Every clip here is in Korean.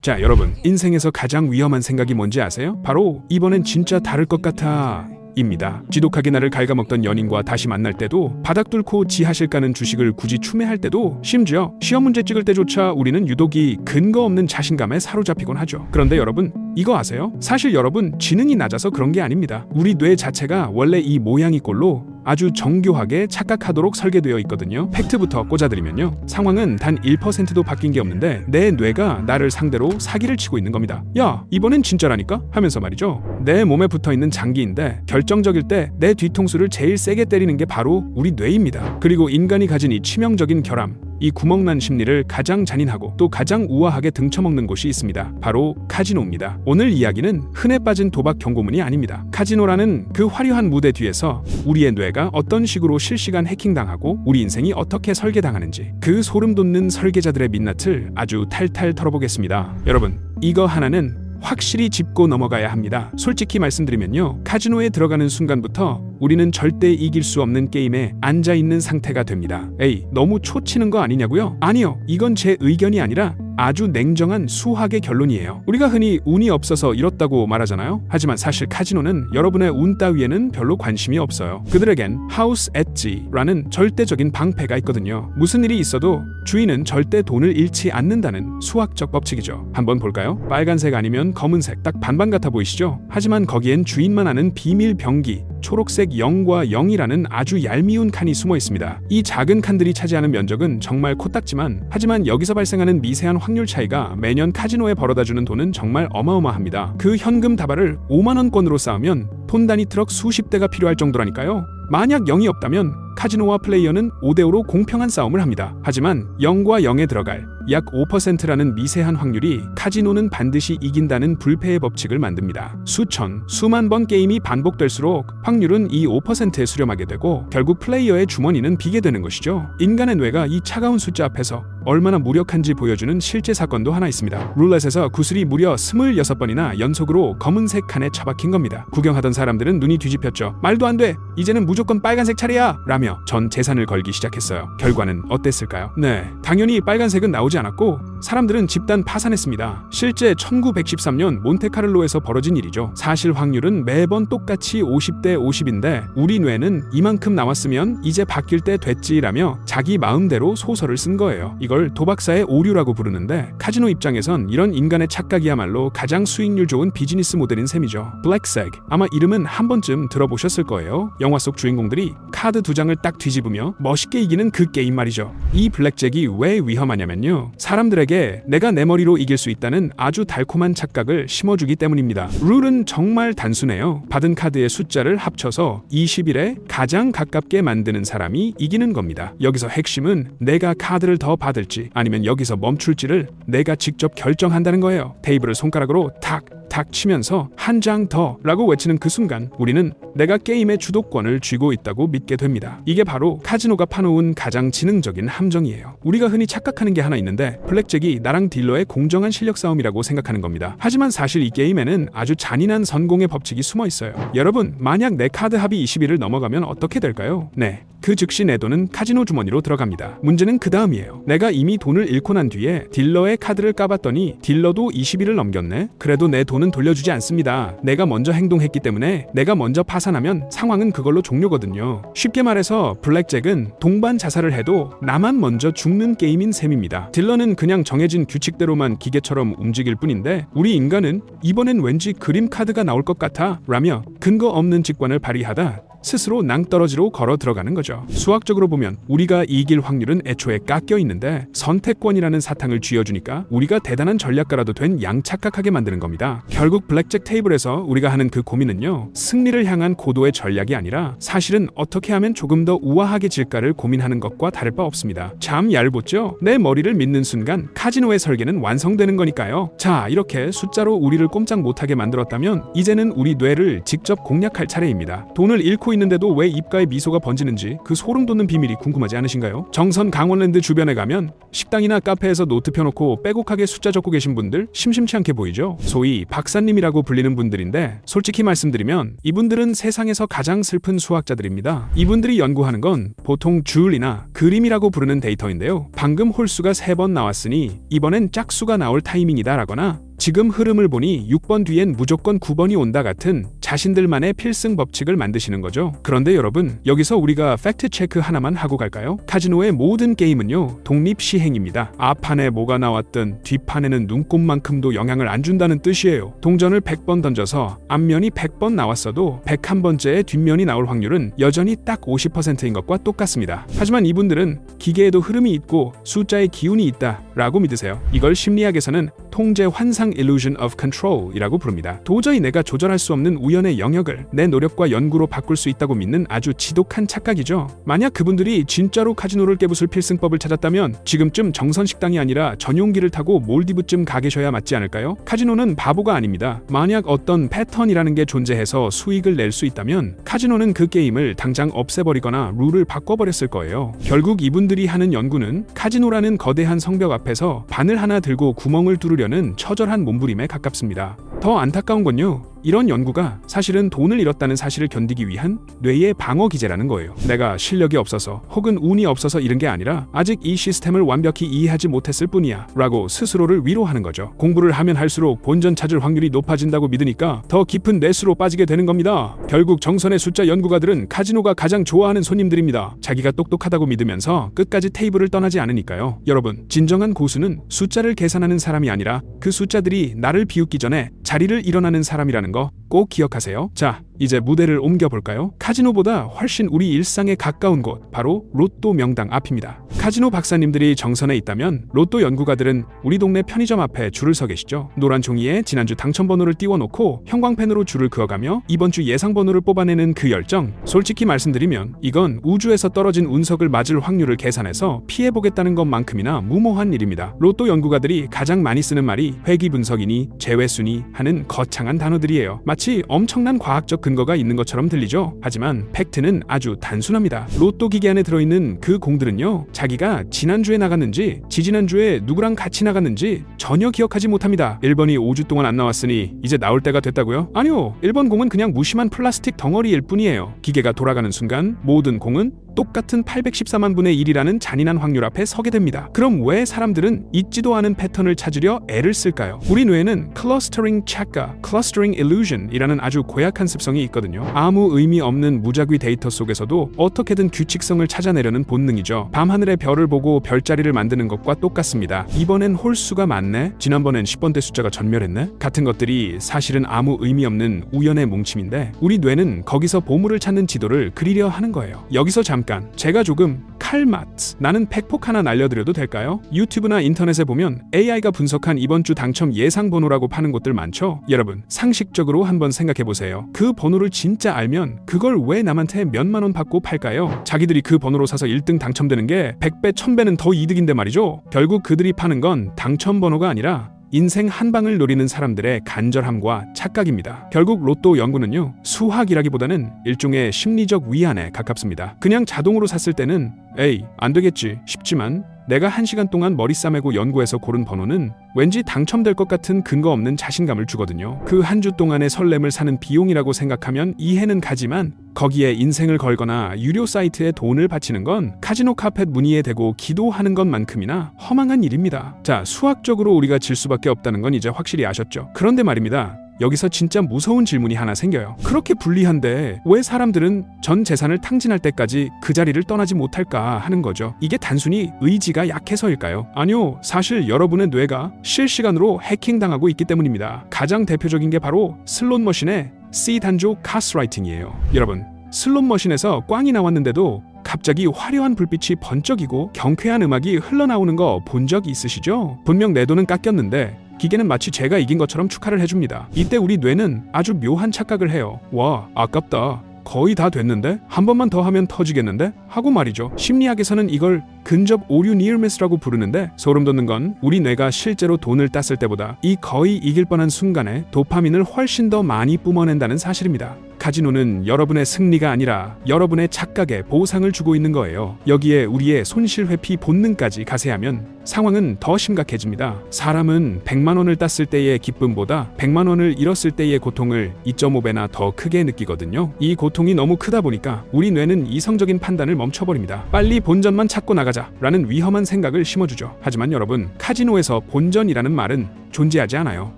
자, 여러분, 인생에서 가장 위험한 생각이 뭔지 아세요? 바로 이번엔 진짜 다를 것 같아 입니다. 지독하게 나를 갉아먹던 연인과 다시 만날 때도, 바닥 뚫고 지하실 가는 주식을 굳이 추매할 때도, 심지어 시험 문제 찍을 때조차 우리는 유독이 근거 없는 자신감에 사로잡히곤 하죠. 그런데 여러분, 이거 아세요? 사실 여러분, 지능이 낮아서 그런 게 아닙니다. 우리 뇌 자체가 원래 이 모양이 꼴로 아주 정교하게 착각하도록 설계되어 있거든요. 팩트부터 꽂아드리면요, 상황은 단 1%도 바뀐 게 없는데 내 뇌가 나를 상대로 사기를 치고 있는 겁니다. 야, 이번엔 진짜라니까? 하면서 말이죠. 내 몸에 붙어있는 장기인데 결정적일 때 내 뒤통수를 제일 세게 때리는 게 바로 우리 뇌입니다. 그리고 인간이 가진 이 치명적인 결함, 이 구멍난 심리를 가장 잔인하고 또 가장 우아하게 등쳐먹는 곳이 있습니다. 바로 카지노입니다. 오늘 이야기는 흔해 빠진 도박 경고문이 아닙니다. 카지노라는 그 화려한 무대 뒤에서 우리의 뇌가 어떤 식으로 실시간 해킹당하고 우리 인생이 어떻게 설계당하는지, 그 소름 돋는 설계자들의 민낯을 아주 탈탈 털어보겠습니다. 여러분, 이거 하나는 확실히 짚고 넘어가야 합니다. 솔직히 말씀드리면요, 카지노에 들어가는 순간부터 우리는 절대 이길 수 없는 게임에 앉아있는 상태가 됩니다. 에이, 너무 초치는 거 아니냐고요? 아니요, 이건 제 의견이 아니라 아주 냉정한 수학의 결론이에요. 우리가 흔히 운이 없어서 잃었다고 말하잖아요. 하지만 사실 카지노는 여러분의 운 따위에는 별로 관심이 없어요. 그들에겐 하우스 엣지라는 절대적인 방패가 있거든요. 무슨 일이 있어도 주인은 절대 돈을 잃지 않는다는 수학적 법칙이죠. 한번 볼까요? 빨간색 아니면 검은색, 딱 반반 같아 보이시죠? 하지만 거기엔 주인만 아는 비밀 병기, 초록색 0과 0이라는 아주 얄미운 칸이 숨어 있습니다. 이 작은 칸들이 차지하는 면적은 정말 코딱지만, 하지만 여기서 발생하는 미세한 확률 차이가 매년 카지노에 벌어다주는 돈은 정말 어마어마합니다. 그 현금 다발을 5만원권으로 쌓으면 돈 단위 트럭 수십 대가 필요할 정도라니까요. 만약 0이 없다면 카지노와 플레이어는 5대5로 공평한 싸움을 합니다. 하지만 0과 0에 들어갈 약 5%라는 미세한 확률이 카지노는 반드시 이긴다는 불패의 법칙을 만듭니다. 수천, 수만 번 게임이 반복될수록 확률은 이 5%에 수렴하게 되고 결국 플레이어의 주머니는 비게 되는 것이죠. 인간의 뇌가 이 차가운 숫자 앞에서 얼마나 무력한지 보여주는 실제 사건도 하나 있습니다. 룰렛에서 구슬이 무려 26번이나 연속으로 검은색 칸에 처박힌 겁니다. 구경하던 사람들은 눈이 뒤집혔죠. 말도 안 돼! 이제는 무조건 빨간색 차례야! 라며 전 재산을 걸기 시작했어요. 결과는 어땠을까요? 네, 당연히 빨간색은 나오지 않았고 사람들은 집단 파산했습니다. 실제 1913년 몬테카를로에서 벌어진 일이죠. 사실 확률은 매번 똑같이 50대 50인데 우리 뇌는 이만큼 나왔으면 이제 바뀔 때 됐지라며 자기 마음대로 소설을 쓴 거예요. 이걸 도박사의 오류라고 부르는데 카지노 입장에선 이런 인간의 착각이야말로 가장 수익률 좋은 비즈니스 모델인 셈이죠. 블랙색, 아마 이름은 한 번쯤 들어보셨을 거예요. 영화 속 주인공들이 카드 두 장을 딱 뒤집으며 멋있게 이기는 그 게임 말이죠. 이 블랙잭이 왜 위험하냐면요, 사람들에게 내가 내 머리로 이길 수 있다는 아주 달콤한 착각을 심어주기 때문입니다. 룰은 정말 단순해요. 받은 카드의 숫자를 합쳐서 20일에 가장 가깝게 만드는 사람이 이기는 겁니다. 여기서 핵심은 내가 카드를 더 받을지 아니면 여기서 멈출지를 내가 직접 결정한다는 거예요. 테이블을 손가락으로 탁 치면서 한 장 더 라고 외치는 그 순간 우리는 내가 게임의 주도권을 쥐고 있다고 믿게 됩니다. 이게 바로 카지노가 파놓은 가장 지능적인 함정이에요. 우리가 흔히 착각하는 게 하나 있는데 블랙잭이 나랑 딜러의 공정한 실력 싸움이라고 생각하는 겁니다. 하지만 사실 이 게임에는 아주 잔인한 선공의 법칙이 숨어 있어요. 여러분, 만약 내 카드 합이 20일을 넘어가면 어떻게 될까요? 네, 그 즉시 내 돈은 카지노 주머니로 들어갑니다. 문제는 그 다음이에요. 내가 이미 돈을 잃고 난 뒤에 딜러의 카드를 까봤더니 딜러도 20일을 넘겼네? 그래도 내 돈은 돌려주지 않습니다. 내가 먼저 행동했기 때문에 내가 먼저 파산하면 상황은 그걸로 종료거든요. 쉽게 말해서 블랙잭은 동반 자살을 해도 나만 먼저 죽는 게임인 셈입니다. 딜러는 그냥 정해진 규칙대로만 기계처럼 움직일 뿐인데 우리 인간은 이번엔 왠지 그림 카드가 나올 것 같아 라며 근거 없는 직관을 발휘하다 스스로 낭떠러지로 걸어 들어가는 거죠. 수학적으로 보면 우리가 이길 확률은 애초에 깎여 있는데 선택권이라는 사탕을 쥐어주니까 우리가 대단한 전략가라도 된 양착각하게 만드는 겁니다. 결국 블랙잭 테이블에서 우리가 하는 그 고민은요, 승리를 향한 고도의 전략이 아니라 사실은 어떻게 하면 조금 더 우아하게 질까를 고민하는 것과 다를 바 없습니다. 참 얄궂죠? 내 머리를 믿는 순간 카지노의 설계는 완성되는 거니까요. 자, 이렇게 숫자로 우리를 꼼짝 못하게 만들었다면 이제는 우리 뇌를 직접 공략할 차례입니다. 돈을 잃고 앓고 있는데도 왜 입가에 미소가 번지는지 그 소름 돋는 비밀이 궁금하지 않으신가요? 정선 강원랜드 주변에 가면 식당이나 카페에서 노트 펴놓고 빼곡하게 숫자 적고 계신 분들 심심치 않게 보이죠? 소위 박사님이라고 불리는 분들인데 솔직히 말씀드리면 이분들은 세상에서 가장 슬픈 수학자들입니다. 이분들이 연구하는 건 보통 줄이나 그림이라고 부르는 데이터인데요. 방금 홀수가 3번 나왔으니 이번엔 짝수가 나올 타이밍이다 라거나 지금 흐름을 보니 6번 뒤엔 무조건 9번이 온다 같은 자신들만의 필승 법칙을 만드시는 거죠. 그런데 여러분, 여기서 우리가 팩트 체크 하나만 하고 갈까요? 카지노의 모든 게임은요, 독립시행입니다. 앞판에 뭐가 나왔든 뒷판에는 눈곱만큼도 영향을 안 준다는 뜻이에요. 동전을 100번 던져서 앞면이 100번 나왔어도 101번째에 뒷면이 나올 확률은 여전히 딱 50%인 것과 똑같습니다. 하지만 이분들은 기계에도 흐름이 있고 숫자의 기운이 있다 라고 믿으세요. 이걸 심리학에서는 통제 환상 illusion of control 이라고 부릅니다. 도저히 내가 조절할 수 없는 우연의 영역을 내 노력과 연구로 바꿀 수 있다고 믿는 아주 지독한 착각이죠. 만약 그분들이 진짜로 카지노를 깨부술 필승법을 찾았다면 지금쯤 정선식당이 아니라 전용기를 타고 몰디브쯤 가 계셔야 맞지 않을까요? 카지노는 바보가 아닙니다. 만약 어떤 패턴이라는 게 존재해서 수익을 낼 수 있다면 카지노는 그 게임을 당장 없애버리거나 룰을 바꿔버렸을 거예요. 결국 이분들이 하는 연구는 카지노라는 거대한 성벽 앞에서 바늘 하나 들고 구멍을 뚫으려는 처절한 몸부림에 가깝습니다. 더 안타까운 건요, 이런 연구가 사실은 돈을 잃었다는 사실을 견디기 위한 뇌의 방어 기제라는 거예요. 내가 실력이 없어서 혹은 운이 없어서 잃은 게 아니라 아직 이 시스템을 완벽히 이해하지 못했을 뿐이야 라고 스스로를 위로하는 거죠. 공부를 하면 할수록 본전 찾을 확률이 높아진다고 믿으니까 더 깊은 뇌수로 빠지게 되는 겁니다. 결국 정선의 숫자 연구가들은 카지노가 가장 좋아하는 손님들입니다. 자기가 똑똑하다고 믿으면서 끝까지 테이블을 떠나지 않으니까요. 여러분, 진정한 고수는 숫자를 계산하는 사람이 아니라 그 숫자들이 나를 비웃기 전에 자리를 일어나는 사람이라는 거 꼭 기억하세요. 자, 이제 무대를 옮겨볼까요? 카지노보다 훨씬 우리 일상에 가까운 곳, 바로 로또 명당 앞입니다. 카지노 박사님들이 정선에 있다면 로또 연구가들은 우리 동네 편의점 앞에 줄을 서 계시죠. 노란 종이에 지난주 당첨번호를 띄워놓고 형광펜으로 줄을 그어가며 이번 주 예상번호를 뽑아내는 그 열정, 솔직히 말씀드리면 이건 우주에서 떨어진 운석을 맞을 확률을 계산해서 피해보겠다는 것만큼이나 무모한 일입니다. 로또 연구가들이 가장 많이 쓰는 말이 회귀분석이니 재회순위 하는 거창한 단어들이에요. 마치 엄청난 과학적 근거가 있는 것처럼 들리죠. 하지만 팩트는 아주 단순합니다. 로또 기계 안에 들어있는 그 공들은요, 자기가 지난주에 나갔는지 지지난주에 누구랑 같이 나갔는지 전혀 기억하지 못합니다. 1번이 5주 동안 안 나왔으니 이제 나올 때가 됐다고요? 아니요, 1번 공은 그냥 무심한 플라스틱 덩어리일 뿐이에요. 기계가 돌아가는 순간 모든 공은 똑같은 814만 분의 1이라는 잔인한 확률 앞에 서게 됩니다. 그럼 왜 사람들은 잊지도 않은 패턴을 찾으려 애를 쓸까요? 우리 뇌에는 클러스터링 착각, 클러스터링 illusion 이라는 아주 고약한 습성이 있거든요. 아무 의미 없는 무작위 데이터 속에서도 어떻게든 규칙성을 찾아내려는 본능이죠. 밤하늘의 별을 보고 별자리를 만드는 것과 똑같습니다. 이번엔 홀수가 많네? 지난번엔 10번대 숫자가 전멸했네? 같은 것들이 사실은 아무 의미 없는 우연의 뭉침인데 우리 뇌는 거기서 보물을 찾는 지도를 그리려 하는 거예요. 여기서 잠깐 제가 조금 칼맛 나는 팩폭 하나 날려드려도 될까요? 유튜브나 인터넷에 보면 AI가 분석한 이번 주 당첨 예상 번호라고 파는 곳들 많죠? 여러분, 상식적으로 한번 생각해보세요. 그 번호를 진짜 알면 그걸 왜 남한테 몇만 원 받고 팔까요? 자기들이 그 번호로 사서 1등 당첨되는 게 100배, 1000배는 더 이득인데 말이죠. 결국 그들이 파는 건 당첨 번호가 아니라 인생 한 방을 노리는 사람들의 간절함과 착각입니다. 결국 로또 연구는요, 수학이라기보다는 일종의 심리적 위안에 가깝습니다. 그냥 자동으로 샀을 때는 에이, 안 되겠지 싶지만 내가 1시간 동안 머리 싸매고 연구해서 고른 번호는 왠지 당첨될 것 같은 근거 없는 자신감을 주거든요. 그 한 주 동안의 설렘을 사는 비용이라고 생각하면 이해는 가지만 거기에 인생을 걸거나 유료 사이트에 돈을 바치는 건 카지노 카펫 무늬에 대고 기도하는 것만큼이나 허망한 일입니다. 자, 수학적으로 우리가 질 수밖에 없다는 건 이제 확실히 아셨죠? 그런데 말입니다. 여기서 진짜 무서운 질문이 하나 생겨요. 그렇게 불리한데 왜 사람들은 전 재산을 탕진할 때까지 그 자리를 떠나지 못할까 하는 거죠. 이게 단순히 의지가 약해서일까요? 아니요, 사실 여러분의 뇌가 실시간으로 해킹당하고 있기 때문입니다. 가장 대표적인 게 바로 슬롯머신의 C 단조 가스라이팅이에요. 여러분, 슬롯머신에서 꽝이 나왔는데도 갑자기 화려한 불빛이 번쩍이고 경쾌한 음악이 흘러나오는 거 본 적 있으시죠? 분명 내 돈은 깎였는데 기계는 마치 제가 이긴 것처럼 축하를 해줍니다. 이때 우리 뇌는 아주 묘한 착각을 해요. 와, 아깝다. 거의 다 됐는데? 한 번만 더 하면 터지겠는데? 하고 말이죠. 심리학에서는 이걸 근접 오류 니어미스라고 부르는데 소름 돋는 건 우리 뇌가 실제로 돈을 땄을 때보다 이 거의 이길 뻔한 순간에 도파민을 훨씬 더 많이 뿜어낸다는 사실입니다. 카지노는 여러분의 승리가 아니라 여러분의 착각에 보상을 주고 있는 거예요. 여기에 우리의 손실 회피 본능까지 가세하면 상황은 더 심각해집니다. 사람은 100만 원을 땄을 때의 기쁨보다 100만 원을 잃었을 때의 고통을 2.5배나 더 크게 느끼거든요. 이 고통이 너무 크다 보니까 우리 뇌는 이성적인 판단을 멈춰버립니다. 빨리 본전만 찾고 나가자 라는 위험한 생각을 심어주죠. 하지만 여러분, 카지노에서 본전이라는 말은 존재하지 않아요.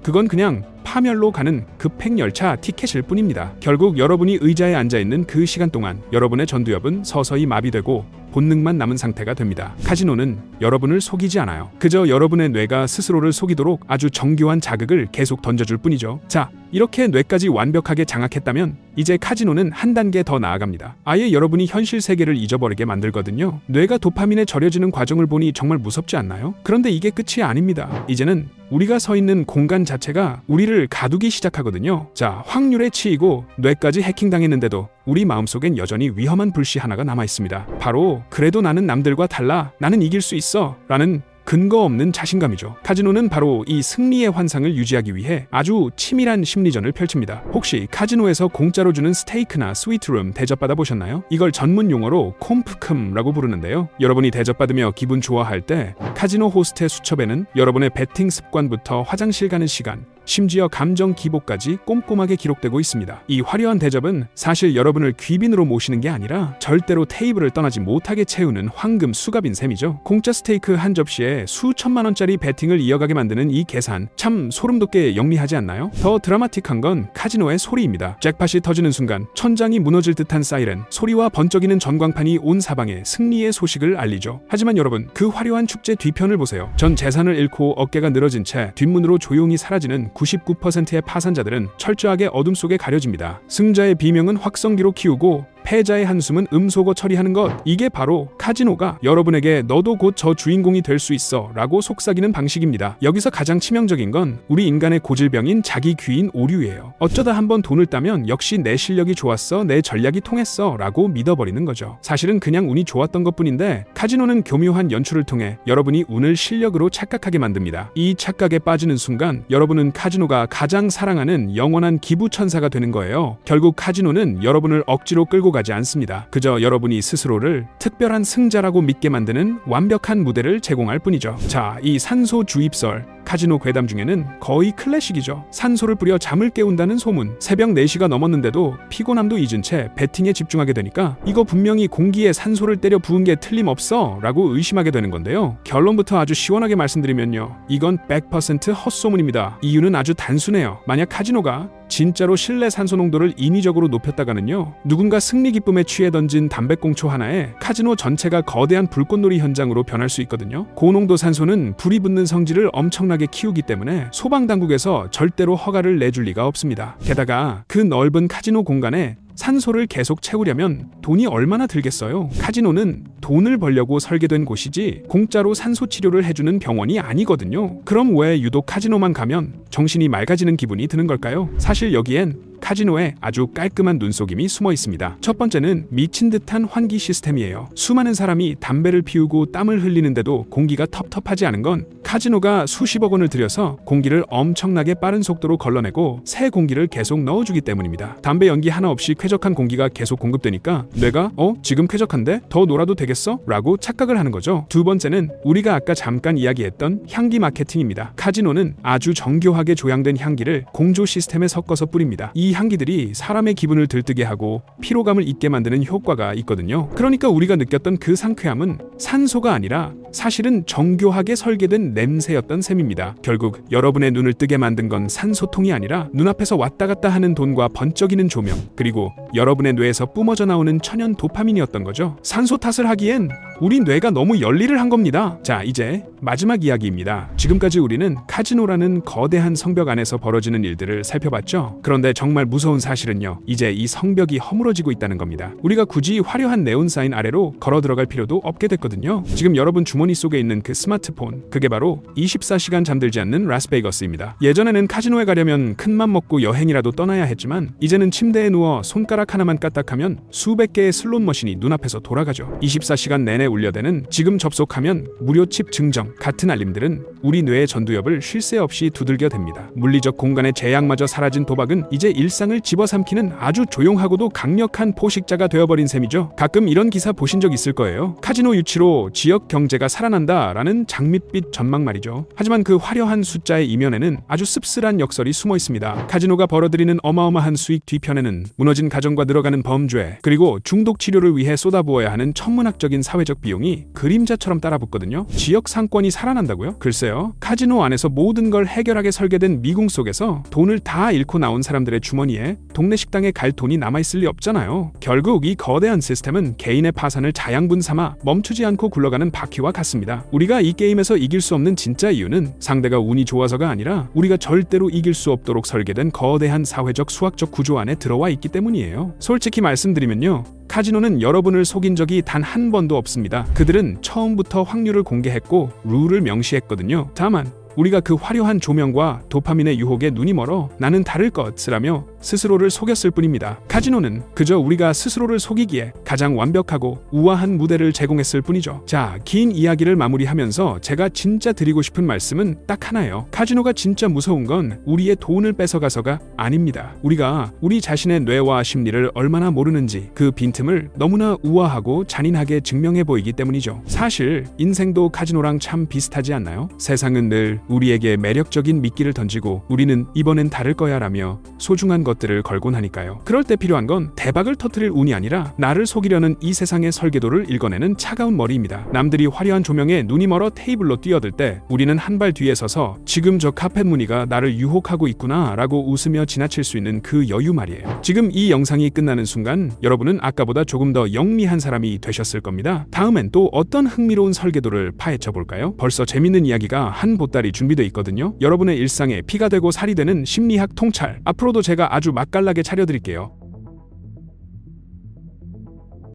그건 그냥 파멸로 가는 급행열차 티켓일 뿐입니다. 결국 여러분이 의자에 앉아있는 그 시간 동안 여러분의 전두엽은 서서히 마비되고 본능만 남은 상태가 됩니다. 카지노는 여러분을 속이지 않아요. 그저 여러분의 뇌가 스스로를 속이도록 아주 정교한 자극을 계속 던져줄 뿐이죠. 자, 이렇게 뇌까지 완벽하게 장악했다면 이제 카지노는 한 단계 더 나아갑니다. 아예 여러분이 현실 세계를 잊어버리게 만들거든요. 뇌가 도파민에 절여지는 과정을 보니 정말 무섭지 않나요? 그런데 이게 끝이 아닙니다. 이제는 우리가 서 있는 공간 자체가 우리를 가두기 시작하거든요. 자, 확률에 치이고 뇌까지 해킹당했는데도 우리 마음속엔 여전히 위험한 불씨 하나가 남아있습니다. 바로 그래도 나는 남들과 달라, 나는 이길 수 있어 라는 근거 없는 자신감이죠. 카지노는 바로 이 승리의 환상을 유지하기 위해 아주 치밀한 심리전을 펼칩니다. 혹시 카지노에서 공짜로 주는 스테이크나 스위트룸 대접받아 보셨나요? 이걸 전문 용어로 콤프큼라고 부르는데요. 여러분이 대접받으며 기분 좋아할 때 카지노 호스트의 수첩에는 여러분의 베팅 습관부터 화장실 가는 시간, 심지어 감정 기복까지 꼼꼼하게 기록되고 있습니다. 이 화려한 대접은 사실 여러분을 귀빈으로 모시는 게 아니라 절대로 테이블을 떠나지 못하게 채우는 황금 수갑인 셈이죠. 공짜 스테이크 한 접시에 수천만 원짜리 베팅을 이어가게 만드는 이 계산, 참 소름돋게 영리하지 않나요? 더 드라마틱한 건 카지노의 소리입니다. 잭팟이 터지는 순간 천장이 무너질 듯한 사이렌, 소리와 번쩍이는 전광판이 온 사방에 승리의 소식을 알리죠. 하지만 여러분, 그 화려한 축제 뒤편을 보세요. 전 재산을 잃고 어깨가 늘어진 채 뒷문으로 조용히 사라지는 99%의 파산자들은 철저하게 어둠 속에 가려집니다. 승자의 비명은 확성기로 키우고 패자의 한숨은 음소거 처리하는 것, 이게 바로 카지노가 여러분에게 너도 곧 저 주인공이 될 수 있어 라고 속삭이는 방식입니다. 여기서 가장 치명적인 건 우리 인간의 고질병인 자기 귀인 오류예요. 어쩌다 한번 돈을 따면 역시 내 실력이 좋았어, 내 전략이 통했어 라고 믿어버리는 거죠. 사실은 그냥 운이 좋았던 것뿐인데 카지노는 교묘한 연출을 통해 여러분이 운을 실력으로 착각하게 만듭니다. 이 착각에 빠지는 순간 여러분은 카지노가 가장 사랑하는 영원한 기부천사가 되는 거예요. 결국 카지노는 여러분을 억지로 끌고 가지 않습니다. 그저 여러분이 스스로를 특별한 승자라고 믿게 만드는 완벽한 무대를 제공할 뿐이죠. 자, 이 산소 주입설, 카지노 괴담 중에는 거의 클래식이죠. 산소를 뿌려 잠을 깨운다는 소문. 새벽 4시가 넘었는데도 피곤함도 잊은 채 배팅에 집중하게 되니까 이거 분명히 공기에 산소를 때려 부은 게 틀림없어 라고 의심하게 되는 건데요. 결론부터 아주 시원하게 말씀드리면요, 이건 100% 헛소문입니다. 이유는 아주 단순해요. 만약 카지노가 진짜로 실내 산소 농도를 인위적으로 높였다가는요, 누군가 승리 기쁨에 취해 던진 담배꽁초 하나에 카지노 전체가 거대한 불꽃놀이 현장으로 변할 수 있거든요. 고농도 산소는 불이 붙는 성질을 엄청나게 키우기 때문에 소방당국에서 절대로 허가를 내줄 리가 없습니다. 게다가 그 넓은 카지노 공간에 산소를 계속 채우려면 돈이 얼마나 들겠어요? 카지노는 돈을 벌려고 설계된 곳이지 공짜로 산소 치료를 해주는 병원이 아니거든요. 그럼 왜 유독 카지노만 가면 정신이 맑아지는 기분이 드는 걸까요? 사실 여기엔 카지노에 아주 깔끔한 눈속임이 숨어 있습니다. 첫 번째는 미친 듯한 환기 시스템이에요. 수많은 사람이 담배를 피우고 땀을 흘리는데도 공기가 텁텁하지 않은 건 카지노가 수십억 원을 들여서 공기를 엄청나게 빠른 속도로 걸러내고 새 공기를 계속 넣어주기 때문입니다. 담배 연기 하나 없이 쾌적한 공기가 계속 공급되니까 뇌가 지금 쾌적한데 더 놀아도 되겠어? 라고 착각을 하는 거죠. 두 번째는 우리가 아까 잠깐 이야기했던 향기 마케팅입니다. 카지노는 아주 정교하게 조향된 향기를 공조 시스템에 섞어서 뿌립니다. 이 향기들이 사람의 기분을 들뜨게 하고 피로감을 잊게 만드는 효과가 있거든요. 그러니까 우리가 느꼈던 그 상쾌함은 산소가 아니라 사실은 정교하게 설계된 냄새였던 셈입니다. 결국 여러분의 눈을 뜨게 만든 건 산소통이 아니라 눈앞에서 왔다 갔다 하는 돈과 번쩍이는 조명, 그리고 여러분의 뇌에서 뿜어져 나오는 천연 도파민이었던 거죠. 산소 탓을 하기엔 우리 뇌가 너무 열일을 한 겁니다. 자, 이제 마지막 이야기입니다. 지금까지 우리는 카지노라는 거대한 성벽 안에서 벌어지는 일들을 살펴봤죠. 그런데 정말 무서운 사실은요, 이제 이 성벽이 허물어지고 있다는 겁니다. 우리가 굳이 화려한 네온 사인 아래로 걸어 들어갈 필요도 없게 됐거든요. 지금 여러분 주머니 속에 있는 그 스마트폰, 그게 바로 24시간 잠들지 않는 라스베이거스입니다. 예전에는 카지노에 가려면 큰맘 먹고 여행이라도 떠나야 했지만 이제는 침대에 누워 손가락 하나만 까딱하면 수백 개의 슬롯 머신이 눈앞에서 돌아가죠. 24시간 내내 울려대는 지금 접속하면 무료 칩 증정 같은 알림들은 우리 뇌의 전두엽을 쉴 새 없이 두들겨 댑니다. 물리적 공간의 제약마저 사라진 도박은 이제 일상을 집어삼키는 아주 조용하고도 강력한 포식자가 되어버린 셈이죠. 가끔 이런 기사 보신 적 있을 거예요. 카지노 유치로 지역 경제가 살아난다라는 장밋빛 전망 말이죠. 하지만 그 화려한 숫자의 이면에는 아주 씁쓸한 역설이 숨어 있습니다. 카지노가 벌어들이는 어마어마한 수익 뒤편에는 무너진 가정과 늘어가는 범죄, 그리고 중독 치료를 위해 쏟아부어야 하는 천문학적인 사회적 비용이 그림자처럼 따라붙거든요. 지역 상권이 살아난다고요? 글쎄요. 카지노 안에서 모든 걸 해결하게 설계된 미궁 속에서 돈을 다 잃고 나온 사람들의 주머니에 동네 식당에 갈 돈이 남아있을 리 없잖아요. 결국 이 거대한 시스템은 개인의 파산을 자양분 삼아 멈추지 않고 굴러가는 바퀴와 같습니다. 우리가 이 게임에서 이길 수 없는 진짜 이유는 상대가 운이 좋아서가 아니라 우리가 절대로 이길 수 없도록 설계된 거대한 사회적 수학적 구조 안에 들어와 있기 때문이에요. 솔직히 말씀드리면요. 카지노는 여러분을 속인 적이 단 한 번도 없습니다. 그들은 처음부터 확률을 공개했고 룰을 명시했거든요. 다만 우리가 그 화려한 조명과 도파민의 유혹에 눈이 멀어 나는 다를 것이라며 스스로를 속였을 뿐입니다. 카지노는 그저 우리가 스스로를 속이기에 가장 완벽하고 우아한 무대를 제공했을 뿐이죠. 자, 긴 이야기를 마무리하면서 제가 진짜 드리고 싶은 말씀은 딱 하나예요. 카지노가 진짜 무서운 건 우리의 돈을 뺏어가서가 아닙니다. 우리가 우리 자신의 뇌와 심리를 얼마나 모르는지 그 빈틈을 너무나 우아하고 잔인하게 증명해 보이기 때문이죠. 사실 인생도 카지노랑 참 비슷하지 않나요? 세상은 늘 우리에게 매력적인 미끼를 던지고 우리는 이번엔 다를 거야 라며 소중한 것들을 걸곤 하니까요. 그럴 때 필요한 건 대박을 터뜨릴 운이 아니라 나를 속이려는 이 세상의 설계도를 읽어내는 차가운 머리입니다. 남들이 화려한 조명에 눈이 멀어 테이블로 뛰어들 때 우리는 한 발 뒤에 서서 지금 저 카펫 무늬가 나를 유혹하고 있구나 라고 웃으며 지나칠 수 있는 그 여유 말이에요. 지금 이 영상이 끝나는 순간 여러분은 아까보다 조금 더 영리한 사람이 되셨을 겁니다. 다음엔 또 어떤 흥미로운 설계도를 파헤쳐 볼까요? 벌써 재밌는 이야기가 한 보따리 준비되어 있거든요. 여러분의 일상에 피가 되고 살이 되는 심리학 통찰, 앞으로도 제가 아주 맛깔나게 차려드릴게요.